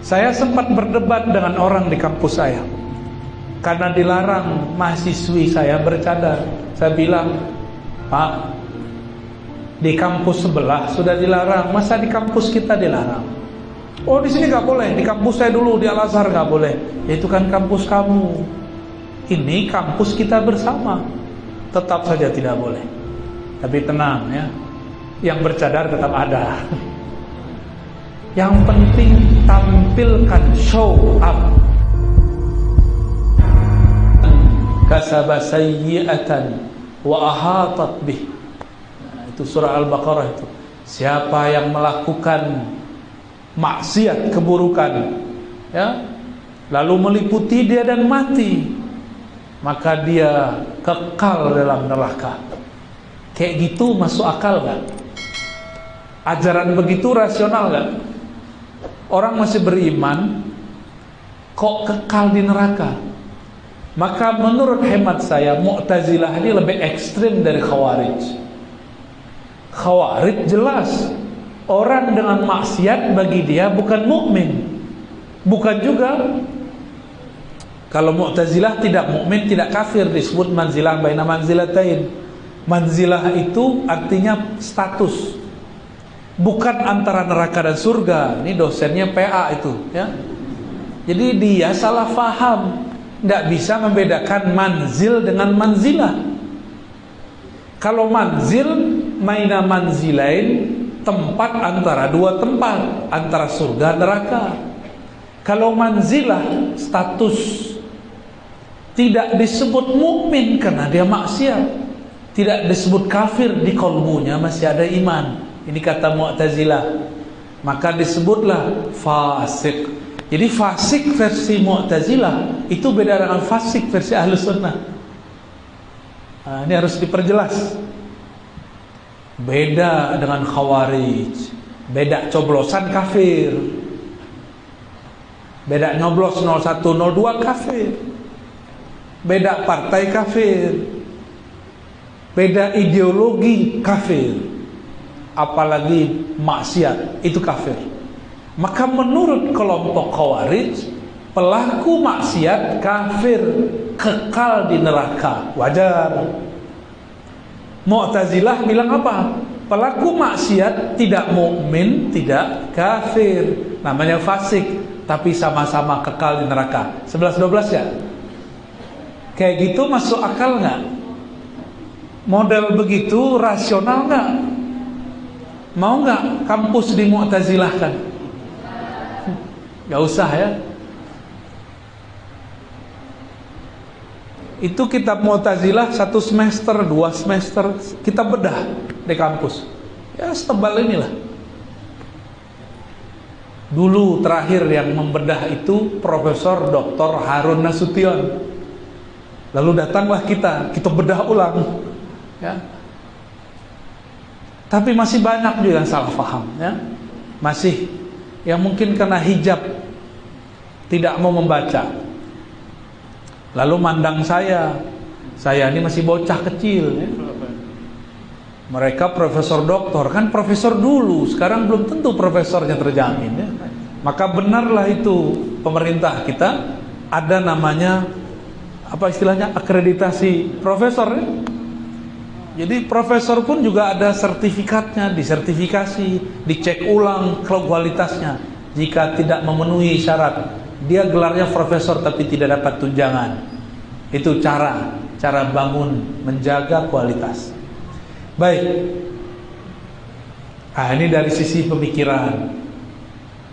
Saya sempat berdebat dengan orang di kampus saya karena dilarang mahasiswi saya bercadar. Saya bilang, Pak, di kampus sebelah sudah dilarang, masa di kampus kita dilarang? Oh, di sini nggak boleh, di kampus saya dulu di Al-Azhar nggak boleh. Ya, itu kan kampus kamu, ini kampus kita bersama, tetap saja tidak boleh. Tapi tenang ya, yang bercadar tetap ada. Yang penting tampilkan, show up. Kasaba sayyi'atan wa ahatat bih. Itu surah Al-Baqarah itu. Siapa yang melakukan maksiat, keburukan, ya, lalu meliputi dia dan mati, maka dia kekal dalam neraka. Kayak gitu masuk akal gak? Ajaran begitu rasional gak? Orang masih beriman kok kekal di neraka? Maka menurut hemat saya, Mu'tazilah ini lebih ekstrim dari Khawarij. Khawarij jelas orang dengan maksiat bagi dia bukan mukmin. Bukan juga, kalau Mu'tazilah tidak mukmin, tidak kafir, disebut manzilah baina manzilatain. Manzilah itu artinya status, bukan antara neraka dan surga. Ini dosennya PA itu, ya. Jadi dia salah faham, tidak bisa membedakan manzil dengan manzilah. Kalau manzil, maina manzilain, tempat antara dua tempat, antara surga dan neraka. Kalau manzilah, status, tidak disebut mukmin karena dia maksiat, tidak disebut kafir, di kolbunya masih ada iman. Ini kata Mu'tazilah. Maka disebutlah fasik. Jadi fasik versi Mu'tazilah itu beda dengan fasik versi Ahlus Sunnah. Nah, ini harus diperjelas. Beda dengan Khawarij. Beda coblosan kafir. Beda nyoblos 01, 02 kafir. Beda partai kafir. Beda ideologi kafir. Apalagi maksiat, itu kafir. Maka menurut kelompok Khawarij, pelaku maksiat kafir, kekal di neraka, wajar. Mu'tazilah bilang apa? Pelaku maksiat tidak mukmin, tidak kafir, namanya fasik, tapi sama-sama kekal di neraka. 11-12 ya? Kayak gitu masuk akal nggak? Model begitu rasional nggak? Mau nggak kampus di Mu'tazilah kan? Gak usah ya. Itu kitab Mu'tazilah 1 semester, 2 semester kita bedah di kampus. Ya setebal inilah. Dulu terakhir yang membedah itu Profesor Dr. Harun Nasution. Lalu datanglah kita bedah ulang ya. Tapi masih banyak juga yang salah paham ya. Masih yang mungkin karena hijab tidak mau membaca, lalu mandang saya ini masih bocah kecil ya. Mereka profesor doktor, kan profesor dulu, sekarang belum tentu profesornya terjamin ya. Maka benarlah itu pemerintah kita ada namanya apa istilahnya, akreditasi profesor ya. Jadi profesor pun juga ada sertifikatnya, disertifikasi, dicek ulang kualitasnya. Jika tidak memenuhi syarat, dia gelarnya profesor tapi tidak dapat tunjangan. Itu cara bangun, menjaga kualitas. Baik. Ini dari sisi pemikiran.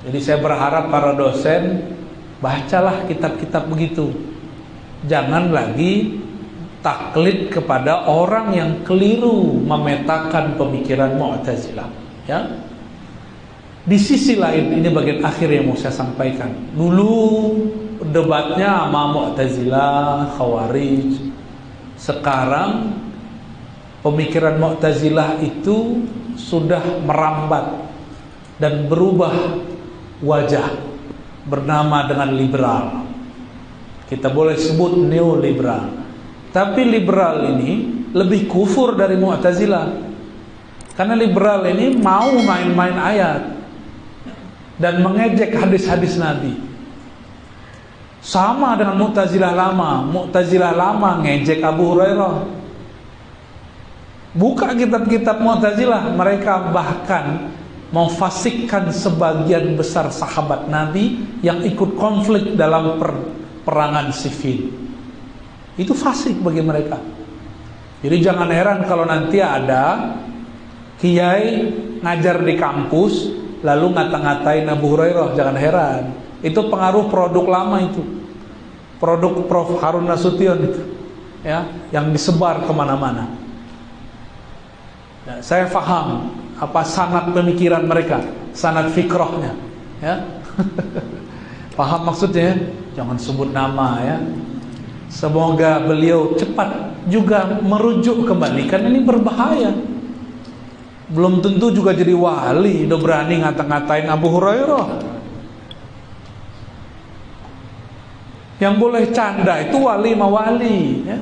Jadi saya berharap para dosen bacalah kitab-kitab begitu. Jangan lagi taklid kepada orang yang keliru memetakan pemikiran Mu'tazilah ya. Di sisi lain, ini bagian akhir yang mau saya sampaikan. Dulu debatnya sama Mu'tazilah, Khawarij. Sekarang pemikiran Mu'tazilah itu sudah merambat dan berubah wajah, bernama dengan liberal. Kita boleh sebut neoliberal. Tapi liberal ini lebih kufur dari Mu'tazilah. Karena liberal ini mau main-main ayat. dan mengejek hadis-hadis Nabi. Sama dengan Mu'tazilah lama. Mu'tazilah lama ngejek Abu Hurairah. Buka kitab-kitab Mu'tazilah, mereka bahkan memfasikkan sebagian besar sahabat Nabi yang ikut konflik dalam perangan Siffin. Itu fasik bagi mereka. Jadi jangan heran kalau nanti ada kiai ngajar di kampus lalu ngata-ngatain Abu Hurairah, jangan heran. Itu pengaruh produk lama itu. Produk Prof. Harun Nasution itu. Ya, yang disebar kemana-mana. Ya, saya paham apa sanad pemikiran mereka, sanad fikrahnya, ya. Paham maksudnya? Jangan sebut nama ya. Semoga beliau cepat juga merujuk kembali, karena ini berbahaya. Belum tentu juga jadi wali, udah berani ngata-ngatain Abu Hurairah. Yang boleh canda itu wali ma wali, ya.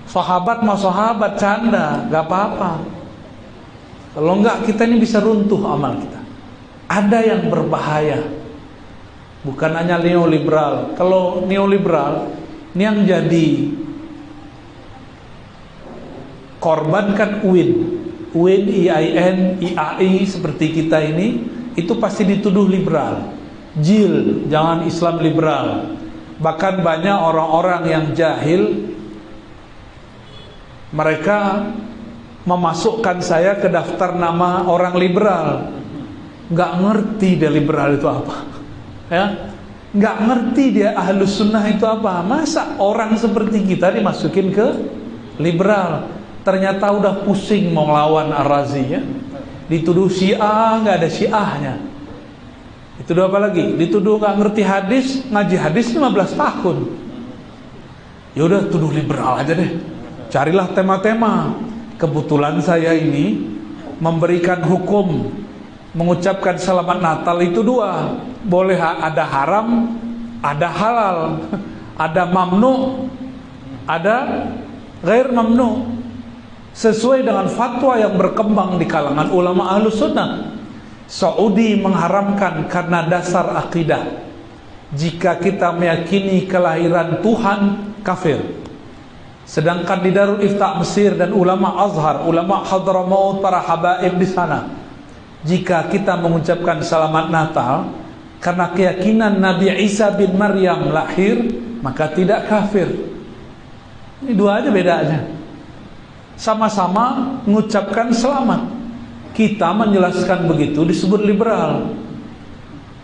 Sahabat ma sahabat canda, gak apa-apa. Kalau enggak kita ini bisa runtuh amal kita. Ada yang berbahaya, bukan hanya neoliberal. Kalau neoliberal ini yang jadi korban kan UIN, IAIN, IAI seperti kita ini, itu pasti dituduh liberal. Jil, jangan Islam liberal. Bahkan banyak orang-orang yang jahil, mereka memasukkan saya ke daftar nama orang liberal. Nggak ngerti dia liberal itu apa, ya. Nggak ngerti dia ahlus sunnah itu apa. Masa orang seperti kita dimasukin ke liberal? Ternyata udah pusing mau ngelawan Ar-Razi, ya. Dituduh Syiah, nggak ada Syiahnya. Dituduh apa lagi? Dituduh nggak ngerti hadis, ngaji hadis 15 tahun. Ya udah tuduh liberal aja deh. Carilah tema-tema. Kebetulan saya ini memberikan hukum mengucapkan selamat Natal itu dua. Boleh ada haram, ada halal, ada mamnu, ada ghair mamnu, sesuai dengan fatwa yang berkembang di kalangan ulama ahlus sunnah. Saudi mengharamkan karena dasar akidah. Jika kita meyakini kelahiran Tuhan, kafir. Sedangkan di Darul Ifta Mesir dan ulama Azhar, ulama Hadramaut, para habaib di sana, jika kita mengucapkan selamat Natal karena keyakinan Nabi Isa bin Maryam lahir, maka tidak kafir. Ini dua aja bedanya. Sama-sama mengucapkan selamat. Kita menjelaskan begitu disebut liberal.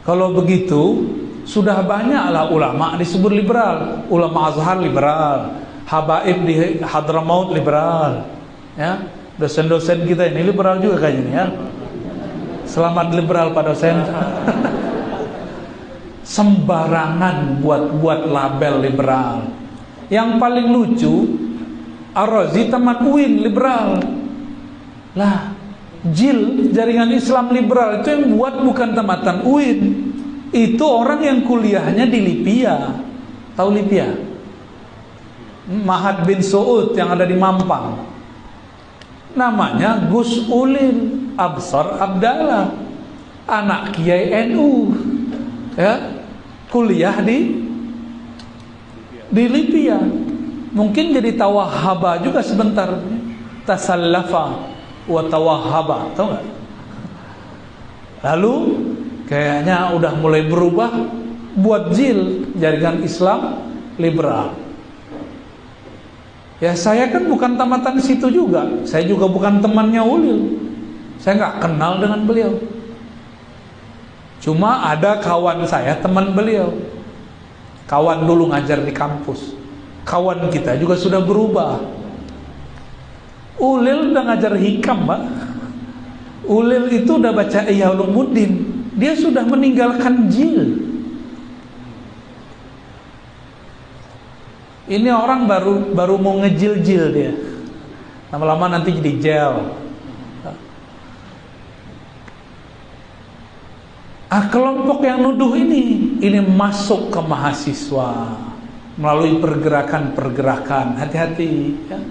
Kalau begitu sudah banyaklah ulama disebut liberal. Ulama Azhar liberal, habaib di Hadramaut liberal, ya. Dosen-dosen kita ini liberal juga kayaknya nih, ya. Selamat liberal pada dosen. Sembarangan buat label liberal. Yang paling lucu, Ar-Razi teman UIN liberal. Lah, JIL, Jaringan Islam Liberal, itu yang buat bukan tamatan UIN. Itu orang yang kuliahnya di Lipia. Tahu Lipia? Mahat bin Suud yang ada di Mampang. Namanya Gus Ulil Absar Abdallah, anak Kiai NU, ya, kuliah di Lipia. Mungkin jadi tawahhaba juga sebentar. Tasallafa wa tawahhaba, tahu nggak? Lalu kayaknya udah mulai berubah buat JIL, Jaringan Islam Liberal. Ya saya kan bukan tamatan situ juga. Saya juga bukan temannya Ulil. Saya nggak kenal dengan beliau. Cuma ada kawan saya, teman beliau. Kawan dulu ngajar di kampus. Kawan kita juga sudah berubah. Ulil udah ngajar hikam, Pak. Ulil itu udah baca Ihya Ulumuddin. Dia sudah meninggalkan JIL. Ini orang baru mau ngejil-jil dia. Lama-lama nanti jadi gel. Kelompok yang nuduh ini masuk ke mahasiswa melalui pergerakan-pergerakan. Hati-hati, ya.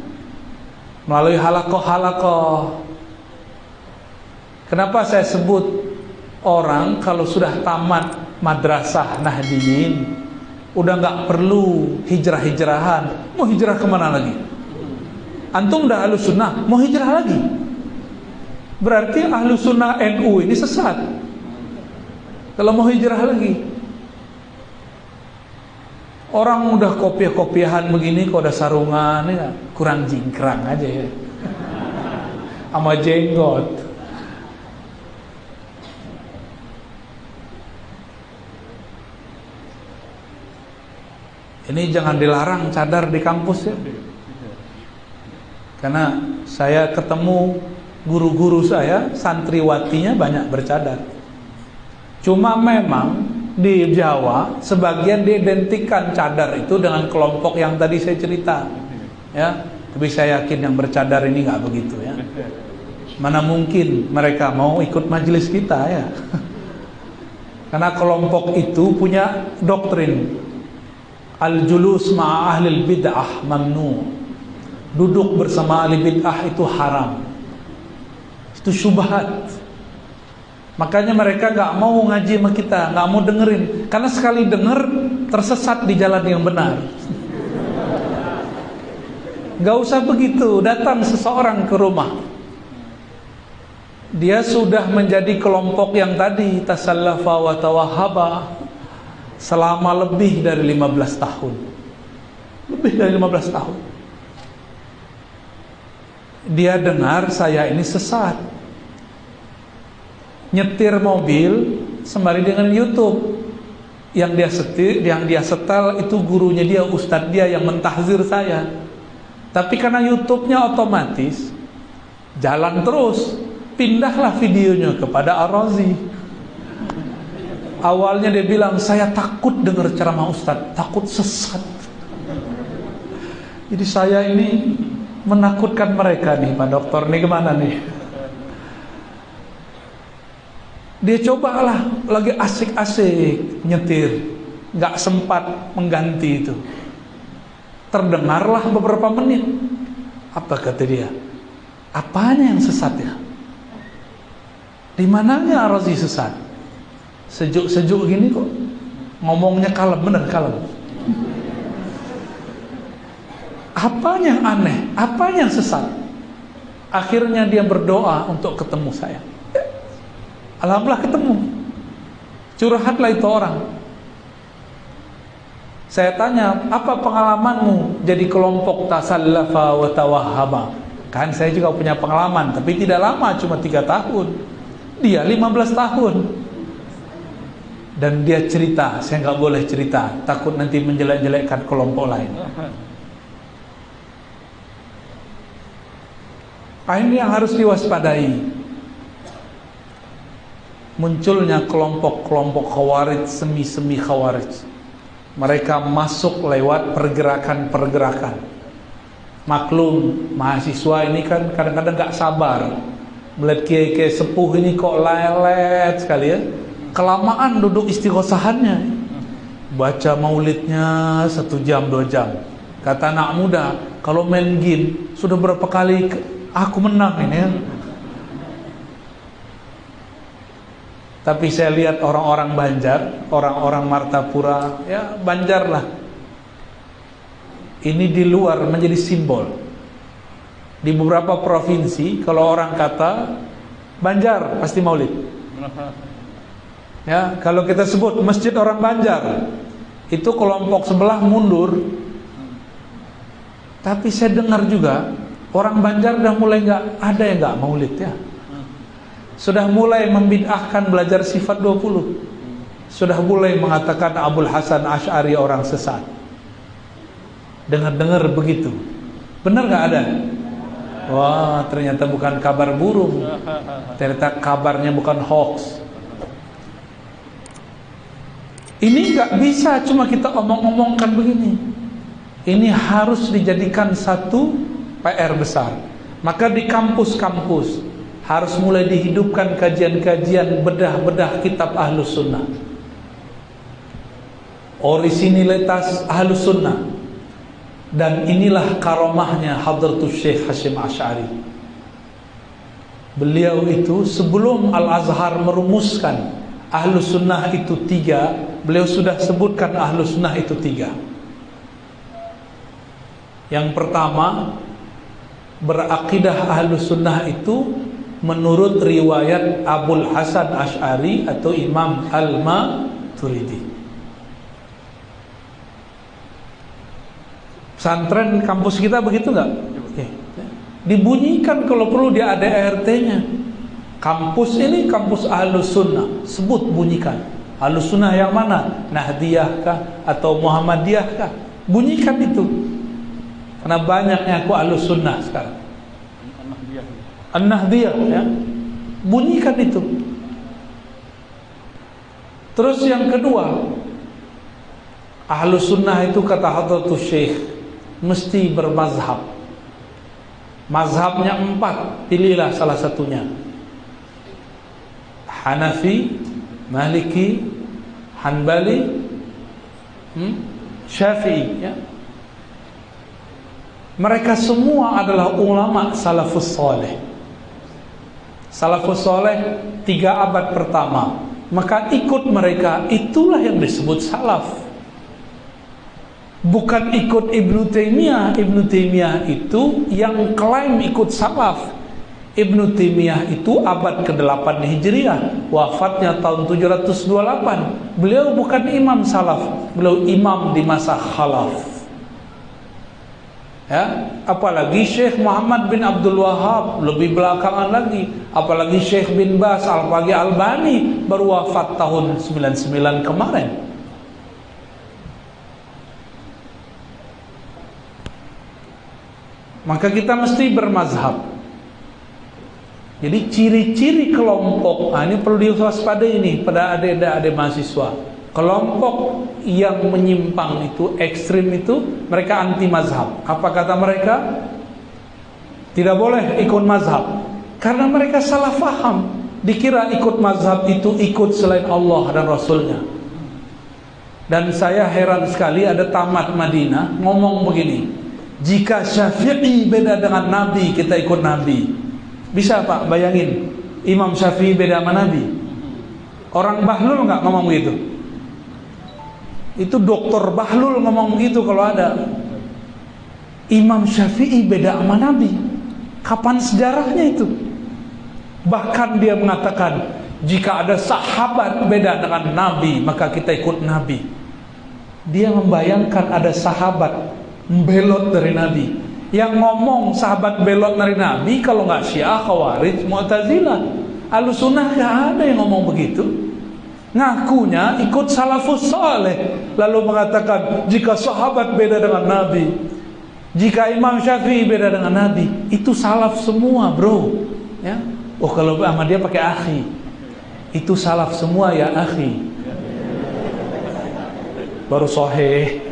Melalui halakoh-halakoh. Kenapa saya sebut Orang kalau sudah tamat madrasah Nahdiyin, udah nggak perlu hijrah-hijrahan. Mau hijrah kemana lagi? Antum udah Ahlus Sunnah, mau hijrah lagi? Berarti Ahlus Sunnah NU ini sesat kalau mau hijrah lagi. Orang udah kopiah-kopiahan begini, kok udah sarungan ya, kurang jingkrang aja ya, sama jenggot. Ini jangan dilarang cadar di kampus ya. Karena saya ketemu guru-guru saya, santriwatinya banyak bercadar. Cuma memang di Jawa sebagian diidentikan cadar itu dengan kelompok yang tadi saya cerita. Ya, tapi saya yakin yang bercadar ini nggak begitu ya. Mana mungkin mereka mau ikut majelis kita ya. Karena kelompok itu punya doktrin al-julus ma'a ahlil bid'ah mamnu. Duduk bersama ahli bid'ah itu haram. Itu syubhat. Makanya mereka gak mau ngaji sama kita, gak mau dengerin. Karena sekali denger tersesat di jalan yang benar. Gak usah begitu. Datang seseorang ke rumah, dia sudah menjadi kelompok yang tadi tasallafa wa tawahhaba selama lebih dari 15 tahun. Lebih dari 15 tahun. Dia dengar saya ini sesat. Nyetir mobil sembari dengan YouTube. Yang dia setel itu gurunya dia, ustadz dia yang mentahzir saya. Tapi karena YouTube-nya otomatis jalan terus, pindahlah videonya kepada Ar-Razi. Awalnya dia bilang, saya takut dengar ceramah ustadz, takut sesat. Jadi saya ini menakutkan mereka nih, Pak Dokter, nih gimana nih? Dia cobalah, lagi asik-asik nyetir, gak sempat mengganti itu. Terdengarlah beberapa menit. Apa kata dia? Apanya yang sesat ya? Di mananya Ar-Razi sesat? Sejuk-sejuk gini kok ngomongnya kalem, bener kalem. Apanya yang aneh? Apanya yang sesat? Akhirnya dia berdoa untuk ketemu saya. Alhamdulillah ketemu. Curhatlah itu orang. Saya tanya, apa pengalamanmu jadi kelompok tasallafa wa tawahhaba? Kan saya juga punya pengalaman, tapi tidak lama, cuma 3 tahun. Dia 15 tahun. Dan dia cerita, saya nggak boleh cerita, takut nanti menjelek-jelekkan kelompok lain. Ini yang harus diwaspadai. Munculnya kelompok-kelompok khawarij, semi-semi khawarij. Mereka masuk lewat pergerakan-pergerakan. Maklum, mahasiswa ini kan kadang-kadang nggak sabar melihat kiai-kiai sepuh ini kok lelet sekali ya. Kelamaan duduk istighosahannya, baca maulidnya 1 jam 2 jam. Kata anak muda, kalau main game sudah berapa kali aku menang ini ya. Tapi saya lihat orang-orang Banjar, orang-orang Martapura, ya Banjar lah, ini di luar menjadi simbol. Di beberapa provinsi kalau orang kata Banjar pasti maulid. Ya, kalau kita sebut masjid orang Banjar, itu kelompok sebelah mundur. Tapi saya dengar juga orang Banjar udah mulai nggak ada yang nggak maulid ya. Sudah mulai membid'ahkan belajar sifat 20. Sudah mulai mengatakan Abul Hasan Asy'ari orang sesat. Dengar-dengar begitu. Benar nggak ada? Wah, ternyata bukan kabar burung. Ternyata kabarnya bukan hoax. Ini nggak bisa cuma kita omong-omongkan begini. Ini harus dijadikan satu PR besar. Maka di kampus-kampus harus mulai dihidupkan kajian-kajian bedah-bedah kitab Ahlus Sunnah, orisinilitas Ahlus Sunnah. Dan inilah karomahnya Hadratus Syekh Hasyim Asy'ari. Beliau itu sebelum Al-Azhar merumuskan Ahlus Sunnah itu 3, beliau sudah sebutkan Ahlus Sunnah itu 3. Yang pertama, berakidah Ahlus Sunnah itu menurut riwayat Abul Hasan Asy'ari atau Imam Al-Maturidi. Pesantren kampus kita begitu nggak? Dibunyikan kalau perlu di ADRT-nya. Kampus ini kampus Ahlus Sunnah, sebut bunyikan. Ahlus Sunnah yang mana? Nahdiyah kah atau Muhammadiyah kah? Bunyikan itu. Karena banyaknya aku Ahlus Sunnah sekarang. An-Nahdiyah ya. Bunyikan itu. Terus yang kedua, Ahlus Sunnah itu kata Hadratus Syekh mesti bermazhab. Mazhabnya 4, pilihlah salah satunya. Hanafi, Maliki, Hanbali, Syafi'i ya. Mereka semua adalah ulama salafus saleh. Salafus saleh 3 abad pertama. Maka ikut mereka, itulah yang disebut salaf. Bukan ikut Ibnu Taimiyah. Ibnu Taimiyah itu yang klaim ikut salaf. Ibnu Taimiyah itu abad ke-8 Hijriah, wafatnya tahun 728. Beliau bukan imam salaf, beliau imam di masa khalaf. Ya, apalagi Syekh Muhammad bin Abdul Wahhab lebih belakangan lagi, apalagi Syekh bin Baz, Al-Albani baru wafat tahun 99 kemarin. Maka kita mesti bermazhab. Jadi ciri-ciri kelompok, ini perlu diwaspadai ini pada adik-adik mahasiswa. Kelompok yang menyimpang itu, ekstrim itu, mereka anti mazhab. Apa kata mereka? Tidak boleh ikut mazhab, karena mereka salah faham. Dikira ikut mazhab itu ikut selain Allah dan Rasulnya. Dan saya heran sekali ada tamat Madinah ngomong begini, jika Syafi'i beda dengan Nabi, kita ikut Nabi. Bisa Pak bayangin, Imam Syafi'i beda sama Nabi? Orang Bahlul nggak ngomong begitu? Itu Doktor Bahlul ngomong begitu kalau ada. Imam Syafi'i beda sama Nabi. Kapan sejarahnya itu? Bahkan dia mengatakan, jika ada sahabat beda dengan Nabi, maka kita ikut Nabi. Dia membayangkan ada sahabat belot dari Nabi. Yang ngomong sahabat belot dari Nabi kalau nggak Syiah, Khawarij, Mu'tazilah. Ahlus Sunnah nggak ada yang ngomong begitu. Ngakunya ikut salafus saleh, lalu mengatakan jika sahabat beda dengan Nabi, jika Imam Syafi'i beda dengan Nabi, itu salaf semua, bro. Ya. Oh, kalau sama dia pakai akhi, itu salaf semua ya akhi. Baru sahih.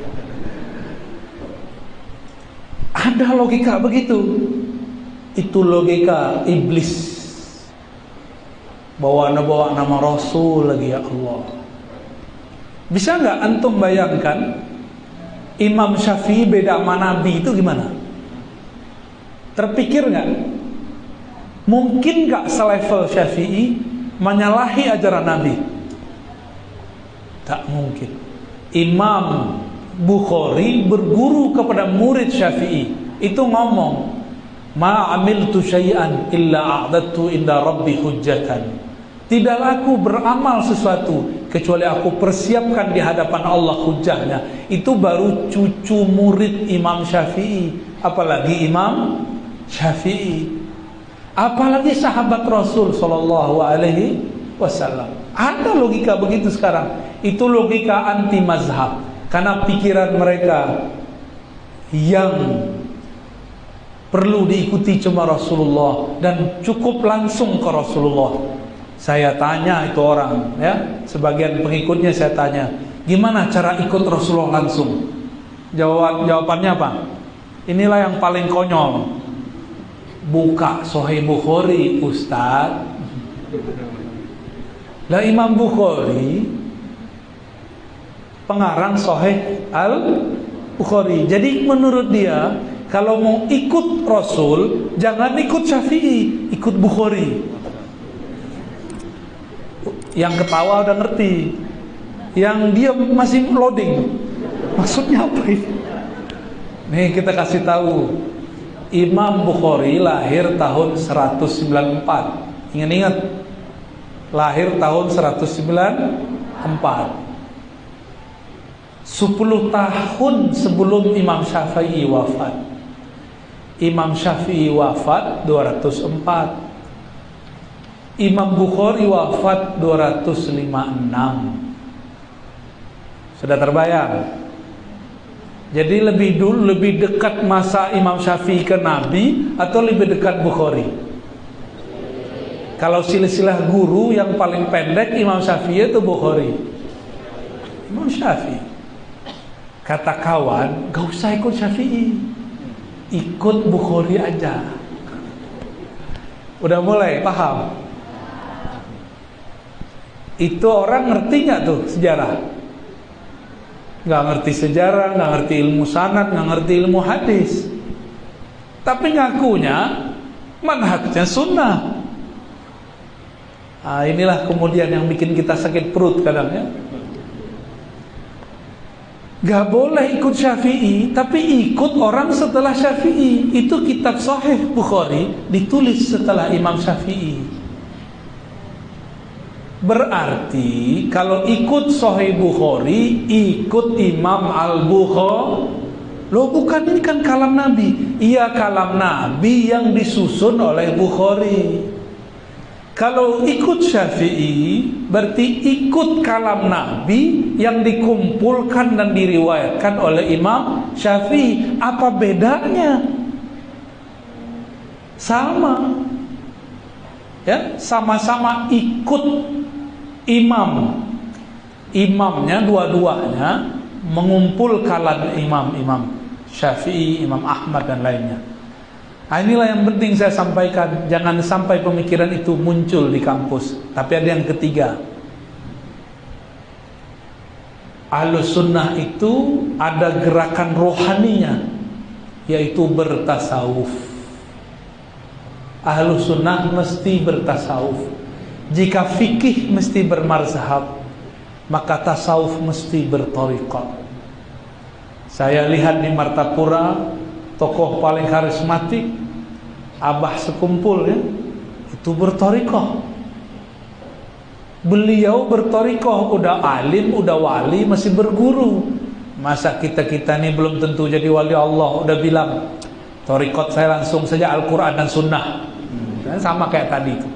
Ada logika begitu. Itu logika iblis. Bawa nama Rasul lagi, ya Allah. Bisa nggak antum bayangkan Imam Syafi'i beda sama Nabi itu gimana? Terpikir nggak? Mungkin nggak selevel Syafi'i menyalahi ajaran Nabi? Tak mungkin. Imam Bukhari berguru kepada murid Syafi'i, itu ngomong, ma amiltu syai'an illa a'dadtu inda rabbi hujjatan. Tidaklah aku beramal sesuatu kecuali aku persiapkan di hadapan Allah hujahnya. Itu baru cucu murid Imam Syafi'i, apalagi Imam Syafi'i, apalagi sahabat Rasul sallallahu alaihi wasallam. Ada logika begitu sekarang. Itu logika anti mazhab. Karena pikiran mereka yang perlu diikuti cuma Rasulullah dan cukup langsung ke Rasulullah. Saya tanya itu orang, ya, sebagian pengikutnya saya tanya, gimana cara ikut Rasulullah langsung? Jawabannya apa? Inilah yang paling konyol. Buka Sahih Bukhari, Ustaz. Lah Imam Bukhari pengarang Sahih Al-Bukhari. Jadi menurut dia, Kalau mau ikut Rasul, jangan ikut Syafi'i, ikut Bukhari. Yang ketawa udah ngerti, yang dia masih loading. Maksudnya apa ini? Nih kita kasih tahu, Imam Bukhari lahir tahun 194. Ingat-ingat, lahir tahun 194. 10 tahun sebelum Imam Syafi'i wafat. Imam Syafi'i wafat 204. Imam Bukhari wafat 256. Sudah terbayang? Jadi lebih dekat masa Imam Syafi'i ke Nabi atau lebih dekat Bukhari? Kalau silsilah guru yang paling pendek Imam Syafi'i itu Bukhari. Imam Syafi'i. Kata kawan, gak usah ikut Syafi'i, ikut Bukhari aja. Udah mulai paham? Itu orang ngerti gak tuh sejarah? Gak ngerti sejarah, gak ngerti ilmu sanad, gak ngerti ilmu hadis, tapi ngakunya manhajnya sunnah. Nah, inilah kemudian yang bikin kita sakit perut kadang ya. Gak boleh ikut Syafi'i, tapi ikut orang setelah Syafi'i. Itu kitab Sahih Bukhari ditulis setelah Imam Syafi'i. Berarti kalau ikut Sahih Bukhari, ikut Imam Al-Bukhari. Loh bukan, ini kan kalam Nabi. Iya, kalam Nabi yang disusun oleh Bukhari. Kalau ikut Syafi'i, berarti ikut kalam Nabi yang dikumpulkan dan diriwayatkan oleh Imam Syafi'i. Apa bedanya? Sama. Ya, sama-sama ikut imam. Imamnya dua-duanya mengumpulkan imam-imam Syafi'i, Imam Ahmad dan lainnya. Nah, inilah yang penting saya sampaikan. Jangan sampai pemikiran itu muncul di kampus. Tapi ada yang ketiga, Ahlus Sunnah itu ada gerakan rohaninya, yaitu bertasawuf. Ahlus Sunnah mesti bertasawuf. Jika fikih mesti bermazhab, maka tasawuf mesti berthariqah. Saya lihat di Martapura, tokoh paling karismatik, abah sekumpul ya, itu berthariqah. Beliau berthariqah, udah alim, udah wali, masih berguru. Masa kita ini belum tentu jadi wali Allah, udah bilang thariqat saya langsung saja Al-Quran dan Sunnah. Sama kayak tadi itu,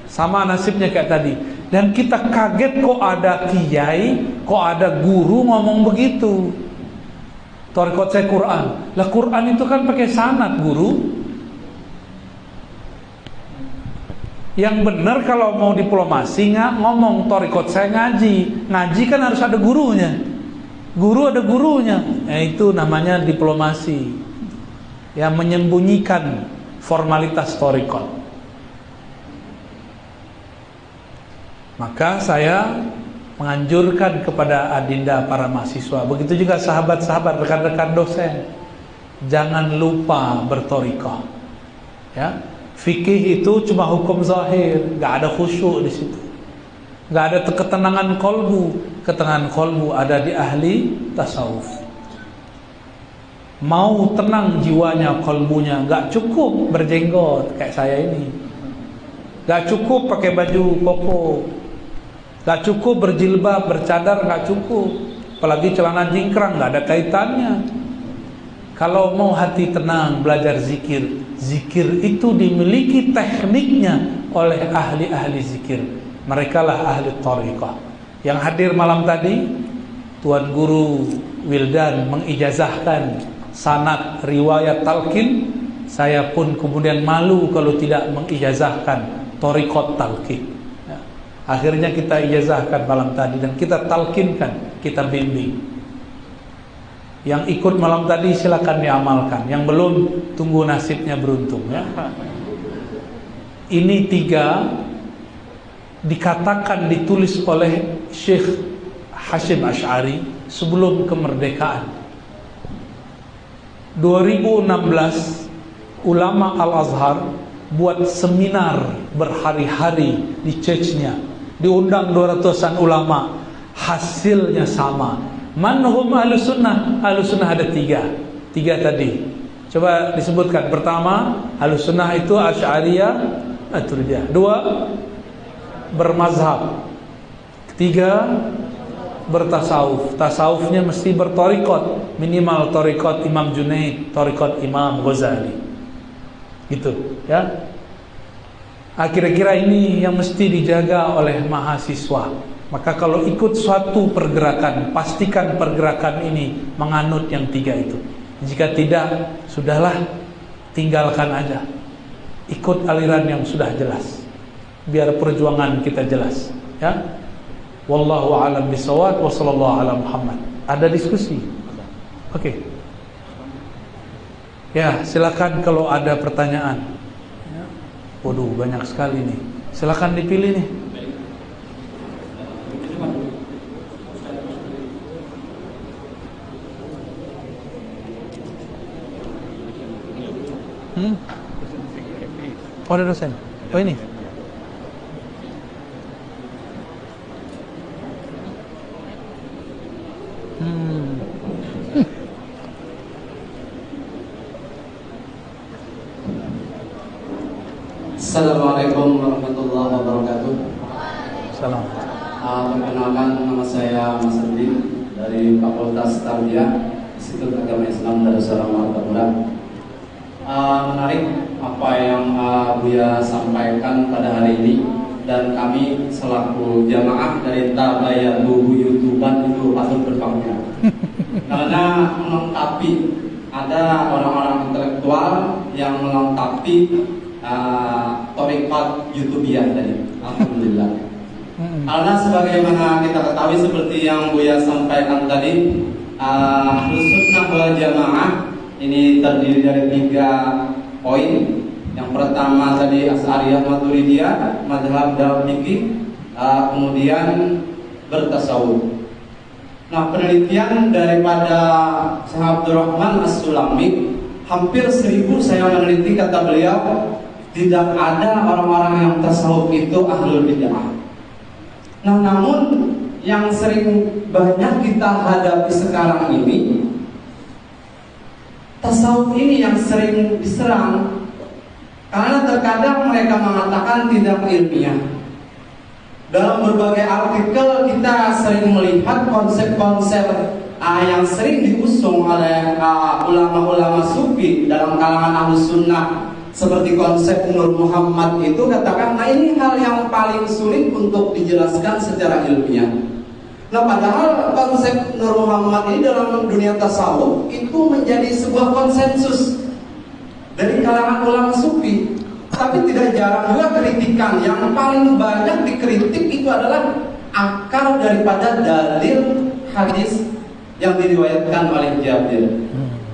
sama nasibnya kayak tadi. Dan kita kaget kok ada kiai, kok ada guru ngomong begitu. Thariqat saya Quran. Lah Quran itu kan pakai sanad, guru. Yang benar kalau mau diplomasi nggak ngomong thariqat saya ngaji. Ngaji kan harus ada gurunya. Guru ada gurunya. Itu namanya diplomasi. Yang menyembunyikan formalitas thariqat. Maka saya menganjurkan kepada adinda para mahasiswa, begitu juga sahabat-sahabat, rekan-rekan dosen, jangan lupa berthariqah. Ya, fikih itu cuma hukum zahir, nggak ada khusyuk di situ, nggak ada ketenangan kolbu. Ketenangan kolbu ada di ahli tasawuf. Mau tenang jiwanya, kolbunya, nggak cukup berjenggot kayak saya ini, nggak cukup pakai baju koko, gak cukup berjilbab, bercadar, gak cukup. Apalagi celana jingkrang, gak ada kaitannya. Kalau mau hati tenang, belajar zikir. Zikir itu dimiliki tekniknya oleh ahli-ahli zikir. Mereka lah ahli thariqah. Yang hadir malam tadi, Tuan Guru Wildan mengijazahkan sanad riwayat talqin. Saya pun kemudian malu kalau tidak mengijazahkan thariqat talqin. Akhirnya kita ijazahkan malam tadi dan kita talqinkan, kita bimbing. Yang ikut malam tadi silakan diamalkan. Yang belum, tunggu nasibnya beruntung ya. Ini 3 dikatakan ditulis oleh Syekh Hasyim Asy'ari sebelum kemerdekaan. 2016 ulama Al-Azhar buat seminar berhari-hari di church-nya, diundang 200-an ulama, hasilnya sama. Manhum Ahlus Sunnah? Ahlus Sunnah ada tiga tadi. Coba disebutkan. Pertama, Ahlus Sunnah itu Asy'ariyah, Maturidiyah. 2, bermazhab. 3, bertasawuf. Tasawufnya mesti bertorikot, minimal torikot Imam Junaid, torikot Imam Ghazali. Gitu, ya. Kira-kira ini yang mesti dijaga oleh mahasiswa. Maka kalau ikut suatu pergerakan, pastikan pergerakan ini menganut yang 3 itu. Jika tidak, sudahlah, tinggalkan aja. Ikut aliran yang sudah jelas, biar perjuangan kita jelas, ya. Wallahu a'lam bishawab wa sallallahu ala Muhammad. Ada diskusi? Oke. Ya, silakan kalau ada pertanyaan. Waduh, banyak sekali nih. Silakan dipilih nih. Oh, ada dosen. Oh, ini. Assalamualaikum warahmatullahi wabarakatuh. Salam. Perkenalkan, nama saya Mas Andi dari Fakultas Tarbiyah Institut Agama Islam Darussalam Martapura. Menarik apa yang Buya sampaikan pada hari ini, dan kami selaku jamaah dari Tabayat Buyutuban itu patut berbangga karena melengkapi, ada orang-orang intelektual yang melengkapi thariqat YouTubiah tadi. Alhamdulillah. Karena sebagaimana kita ketahui, seperti yang Buya sampaikan tadi, Ahlus Sunnah wal Jamaah ini terdiri dari 3 poin. Yang pertama tadi Asy'ariyah Maturidiyah, mazhab dalam fikih, kemudian bertasawuf. Nah, penelitian daripada Syekh Abdurrahman As-Sulami, hampir 1000 saya meneliti, kata beliau, tidak ada orang-orang yang tasawuf itu ahlul bid'ah. Nah, namun yang sering banyak kita hadapi sekarang ini, tasawuf ini yang sering diserang karena terkadang mereka mengatakan tidak ilmiah. Dalam berbagai artikel kita sering melihat konsep-konsep yang sering diusung oleh ulama-ulama sufi dalam kalangan Ahlus Sunnah, seperti konsep Nur Muhammad itu, katakan, nah ini hal yang paling sulit untuk dijelaskan secara ilmiah. Nah, padahal konsep Nur Muhammad ini dalam dunia tasawuf itu menjadi sebuah konsensus dari kalangan ulama sufi. Tapi tidak jarang juga kritikan. Yang paling banyak dikritik itu adalah akar daripada dalil hadis yang diriwayatkan oleh Jabir.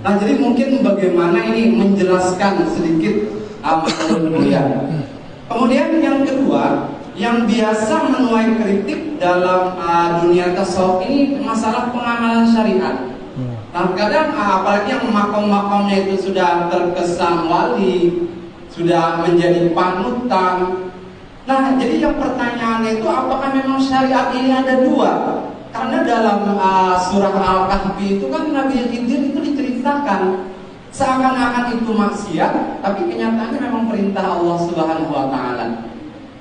Nah, jadi mungkin bagaimana ini menjelaskan sedikit kemudian. Kemudian yang kedua, yang biasa menuai kritik dalam dunia tasawuf ini masalah pengamalan syariat. Nah, kadang apalagi yang makom-makomnya itu sudah terkesan wali, sudah menjadi panutan. Nah, jadi yang pertanyaannya itu, apakah memang syariat ini ada 2? Karena dalam surah Al-Kahfi itu kan Nabi Khidir itu diceritakan seakan-akan itu maksiat, tapi kenyataannya memang perintah Allah Subhanahu wa Ta'ala.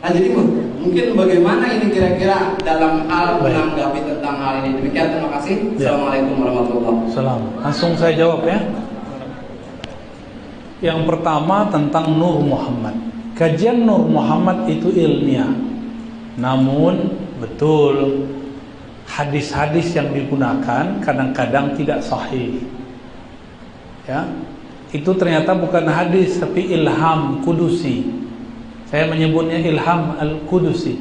Nah, jadi mungkin bagaimana ini kira-kira dalam hal menanggapi tentang hal ini. Demikian, terima kasih. Assalamualaikum warahmatullahi wabarakatuh. Langsung saya jawab, ya. Yang pertama tentang Nur Muhammad. Kajian Nur Muhammad itu ilmiah. Namun betul, hadis-hadis yang digunakan kadang-kadang tidak sahih. Ya, itu ternyata bukan hadis tapi ilham kudusi. Saya menyebutnya ilham al-kudusi.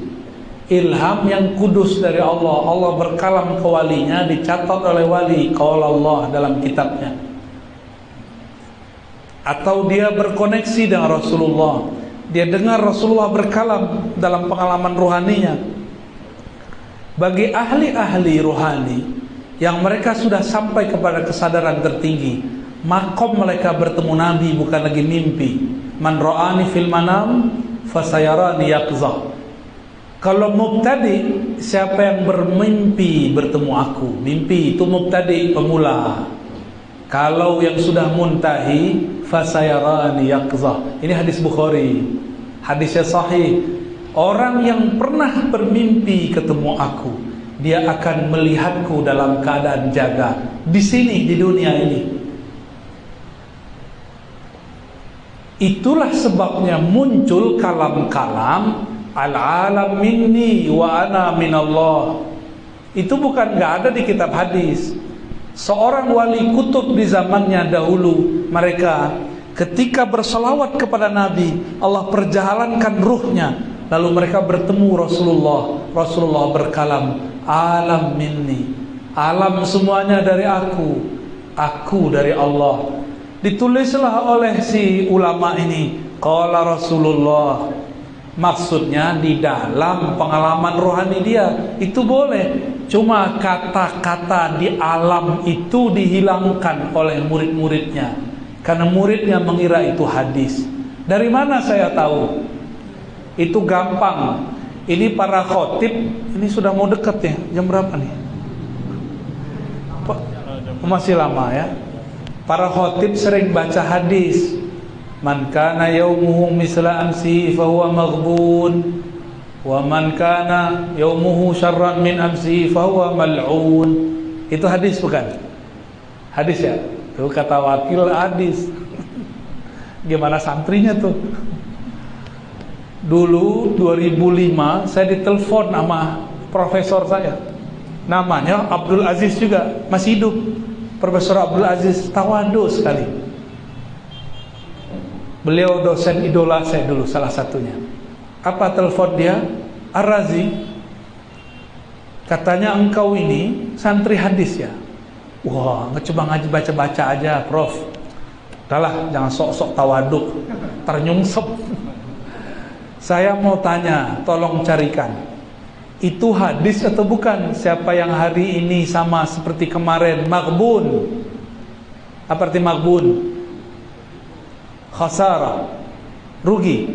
Ilham yang kudus dari Allah. Allah berkalam ke walinya, dicatat oleh wali qaul Allah dalam kitabnya. Atau dia berkoneksi dengan Rasulullah, dia dengar Rasulullah berkalam dalam pengalaman ruhaninya. Bagi ahli-ahli ruhani yang mereka sudah sampai kepada kesadaran tertinggi, Makom mereka bertemu Nabi, bukan lagi mimpi. Man ra'ani fil manam fasayarani yaqzah. Kalau mubtadi, siapa yang bermimpi bertemu aku. Mimpi itu mubtadi, pemula. Kalau yang sudah muntahi, fasayarani yaqzah. Ini hadis Bukhari, hadisnya sahih. Orang yang pernah bermimpi ketemu aku, dia akan melihatku dalam keadaan jaga di sini, di dunia ini. Itulah sebabnya muncul kalam-kalam al-alam minni wa ana minallah. Itu bukan gak ada di kitab hadis. Seorang wali kutub di zamannya dahulu, mereka ketika berselawat kepada Nabi, Allah perjalankan ruhnya, lalu mereka bertemu Rasulullah. Rasulullah berkalam, alam minni, alam semuanya dari aku dari Allah. Ditulislah oleh si ulama ini, qala Rasulullah. Maksudnya di dalam pengalaman rohani dia itu boleh. Cuma kata-kata di alam itu dihilangkan oleh murid-muridnya, karena muridnya mengira itu hadis. Dari mana saya tahu? Itu gampang. Ini para khotib, ini sudah mau dekat ya. Jam berapa nih? Masih lama ya. Para khotib sering baca hadis. Man kana yaumuhu misla amsi fahuwa maghbun, wa man kana yaumuhu syarran min amsi fahuwa mal'un. Itu hadis bukan? Hadis ya? Itu kata wakil hadis. Gimana santrinya tuh? Dulu 2005 saya ditelepon sama profesor saya. Namanya Abdul Aziz juga, masih hidup. Profesor Abdul Aziz, tawadu sekali. Beliau dosen idola saya dulu, salah satunya. Apa telepon dia? Ar-Razi, katanya engkau ini santri hadis ya? Wah, coba ngaji baca-baca aja, Prof. Udahlah, jangan sok-sok tawaduk, ternyungsep. Saya mau tanya, tolong carikan, itu hadis atau bukan? Siapa yang hari ini sama seperti kemarin, maghbun. Apa arti maghbun? Khasara, rugi.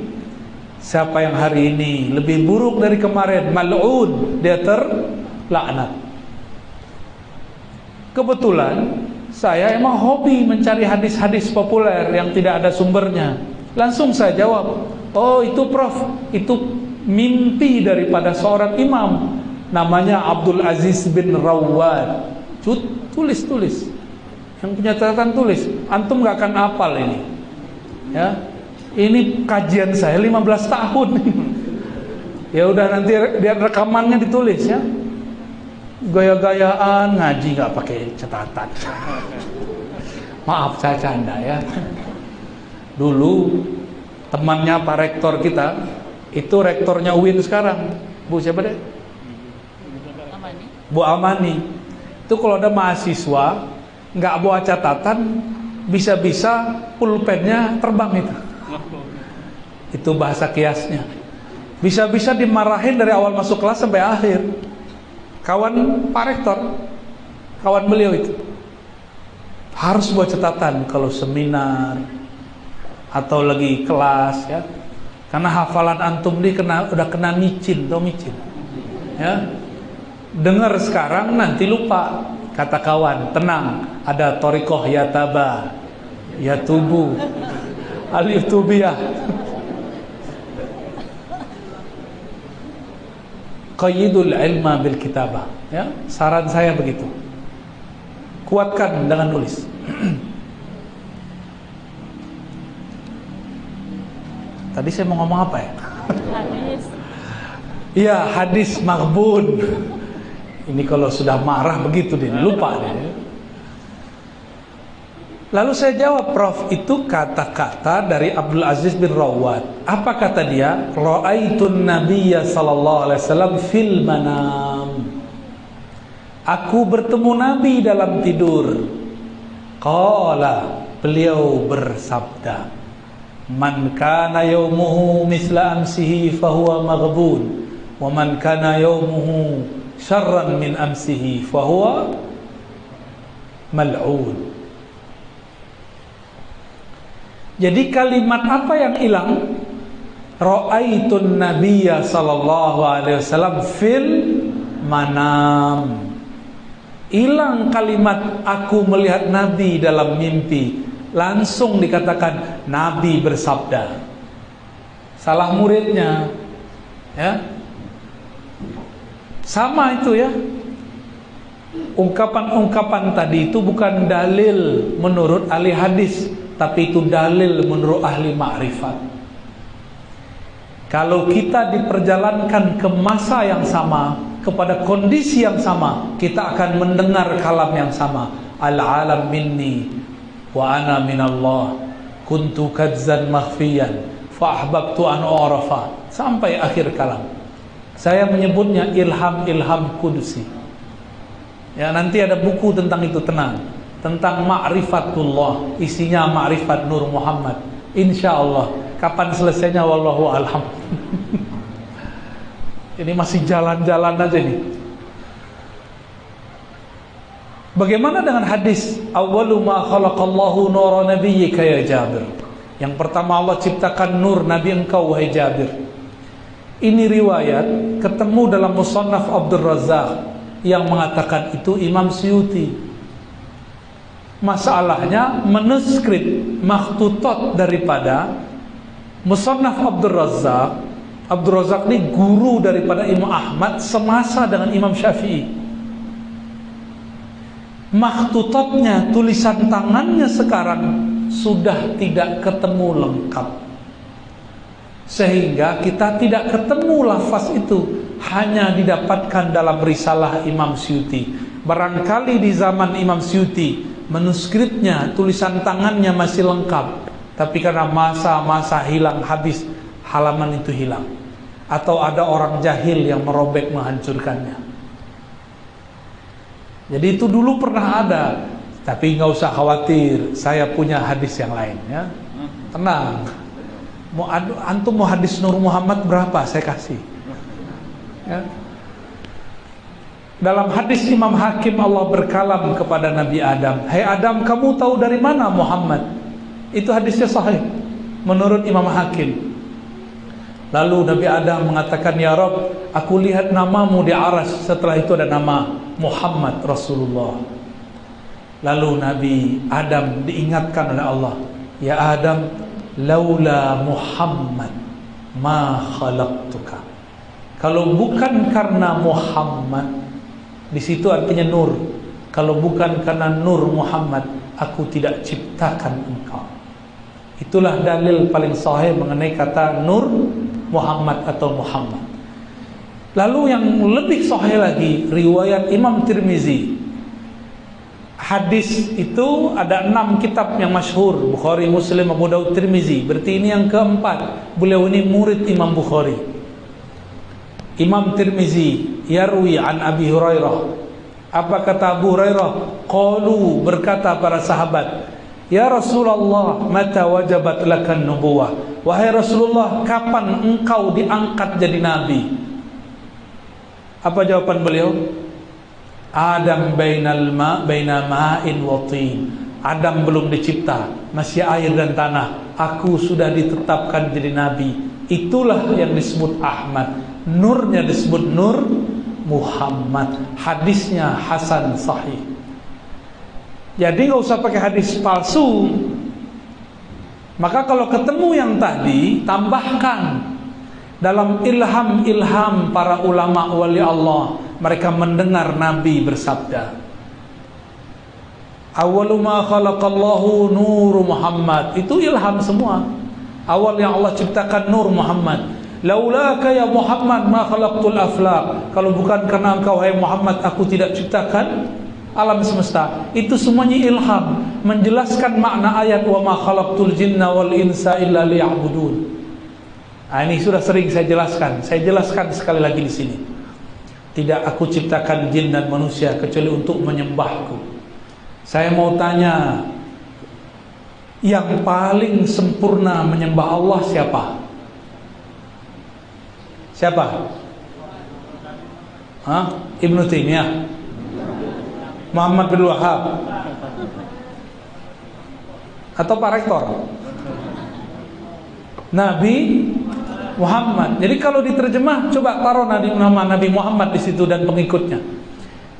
Siapa yang hari ini lebih buruk dari kemarin, mal'un, dia terlaknat. Kebetulan saya emang hobi mencari hadis-hadis populer yang tidak ada sumbernya. Langsung saya jawab, oh itu Prof, itu mimpi daripada seorang imam, namanya Abdul Aziz bin Rawad. Tulis. Yang punya catatan tulis. Antum gak akan hafal ini. Ya, ini kajian saya 15 tahun. Ya udah, nanti dia rekamannya ditulis ya. Gaya-gayaan ngaji nggak pakai catatan. Maaf, saya canda ya. Dulu temannya Pak Rektor kita, itu rektornya UIN sekarang, Bu siapa deh? Bu Amani. Itu kalau ada mahasiswa nggak bawa catatan, bisa-bisa pulpennya terbang itu. Itu bahasa kiasnya. Bisa-bisa dimarahin dari awal masuk kelas sampai akhir. Kawan Pak Rektor, kawan beliau itu harus buat catatan kalau seminar atau lagi kelas ya. Karena hafalan antum ini udah kena micin, tau micin. Ya. Dengar sekarang nanti lupa. Kata kawan, tenang, ada Thariqah Yataba, Yatubu, Al-Yutubiyah. Qayyidul ilma bil kitabah ya, saran saya begitu. Kuatkan dengan nulis. Tadi saya mau ngomong apa ya? Hadis. Iya, hadis maghbun. Ini kalau sudah marah begitu dia lupa deh. Lalu saya jawab, Prof, itu kata-kata dari Abdul Aziz bin Rawad. Apa kata dia? Ra'aitun Nabiyya sallallahu alaihi wasallam fil manam. Aku bertemu Nabi dalam tidur. Qala, beliau bersabda, man kana yaumuhu misla amsihi fahuwa maghbun, wa man kana yaumuhu syarran min amsihi fahuwa mal'un. Jadi kalimat apa yang hilang? Ra'aitun nabiyya sallallahu alaihi wasallam fil manam. Hilang kalimat aku melihat Nabi dalam mimpi. Langsung dikatakan Nabi bersabda. Salah muridnya. Ya. Sama itu ya. Ungkapan-ungkapan tadi itu bukan dalil menurut ahli hadis, tapi itu dalil menurut ahli ma'rifat. Kalau kita diperjalankan ke masa yang sama, kepada kondisi yang sama, kita akan mendengar kalam yang sama. Al-alam minni wa ana minallah, kuntu kadzan makhfiyan fa ahbabtu an u'rafa, sampai akhir kalam. Saya menyebutnya ilham kudusi. Ya, nanti ada buku tentang itu, tenang, tentang ma'rifatullah, isinya ma'rifat Nur Muhammad. Insyaallah. Kapan selesainya wallahu alam. Ini masih jalan-jalan aja nih. Bagaimana dengan hadis awwalu ma khalaqallahu nura nabiyyika ya Jabir? Yang pertama Allah ciptakan nur Nabi engkau wahai Jabir. Ini riwayat ketemu dalam Musannaf Abdul Razzaq yang mengatakan itu Imam Suyuti. Masalahnya manuskrip makhtutat daripada Musannaf Abdul Razzaq. Abdul Razzaq ini guru daripada Imam Ahmad semasa dengan Imam Syafi'i. Makhtutatnya, tulisan tangannya sekarang sudah tidak ketemu lengkap, sehingga kita tidak ketemu lafaz itu, hanya didapatkan dalam risalah Imam Suyuti. Barangkali di zaman Imam Suyuti manuskripnya, tulisan tangannya masih lengkap, tapi karena masa-masa hilang habis, halaman itu hilang, atau ada orang jahil yang merobek menghancurkannya. Jadi itu dulu pernah ada, tapi nggak usah khawatir, saya punya hadis yang lain ya. Tenang. Antum mau hadis Nur Muhammad berapa saya kasih ya. Dalam hadis Imam Hakim Allah berkalam kepada Nabi Adam, "Hai Adam, kamu tahu dari mana Muhammad?" Itu hadisnya sahih menurut Imam Hakim. Lalu Nabi Adam mengatakan, "Ya Rabb, aku lihat namamu di aras." Setelah itu ada nama Muhammad Rasulullah. Lalu Nabi Adam diingatkan oleh Allah, "Ya Adam, laula Muhammad ma khalaqtuka." Kalau bukan karena Muhammad, di situ artinya nur. Kalau bukan karena nur Muhammad, aku tidak ciptakan engkau. Itulah dalil paling sahih mengenai kata nur Muhammad atau Muhammad. Lalu yang lebih sahih lagi, riwayat Imam Tirmizi. Hadis itu ada 6 kitab yang masyhur, Bukhari, Muslim, Abu Daud, Tirmizi. Berarti ini yang keempat. Beliau ini murid Imam Bukhari. Imam Tirmizi yarwi an Abi Hurairah. Apa kata Abu Hurairah? Qalu, berkata para sahabat, "Ya Rasulullah, mata wajabat lakan nubuwah?" Wahai Rasulullah, kapan engkau diangkat jadi nabi? Apa jawaban beliau? Adam baina ma'in wa tin. Adam belum dicipta, masih air dan tanah. Aku sudah ditetapkan jadi nabi. Itulah yang disebut Ahmad. Nurnya disebut Nur Muhammad. Hadisnya hasan sahih. Jadi nggak usah pakai hadis palsu. Maka kalau ketemu yang tadi, tambahkan dalam ilham para ulama wali Allah. Mereka mendengar Nabi bersabda, "Awwalu ma khalaqallahu nur Muhammad." Itu ilham semua. Awal yang Allah ciptakan Nur Muhammad. "Laulaka ya Muhammad ma khalaqtul aflaq." Kalau bukan karena engkau hai Muhammad, aku tidak ciptakan alam semesta. Itu semuanya ilham, menjelaskan makna ayat wa ma khalaqtul jinna wal insa illa liya'budun. Ini sudah sering saya jelaskan. Saya jelaskan sekali lagi di sini. Tidak aku ciptakan jin dan manusia kecuali untuk menyembahku. Saya mau tanya, yang paling sempurna menyembah Allah siapa? Siapa? Ibnu Taimiyah, Muhammad bin Wahab, atau Pak Rektor? Nabi Muhammad. Jadi kalau diterjemah, coba taruh nama Nabi Muhammad di situ dan pengikutnya.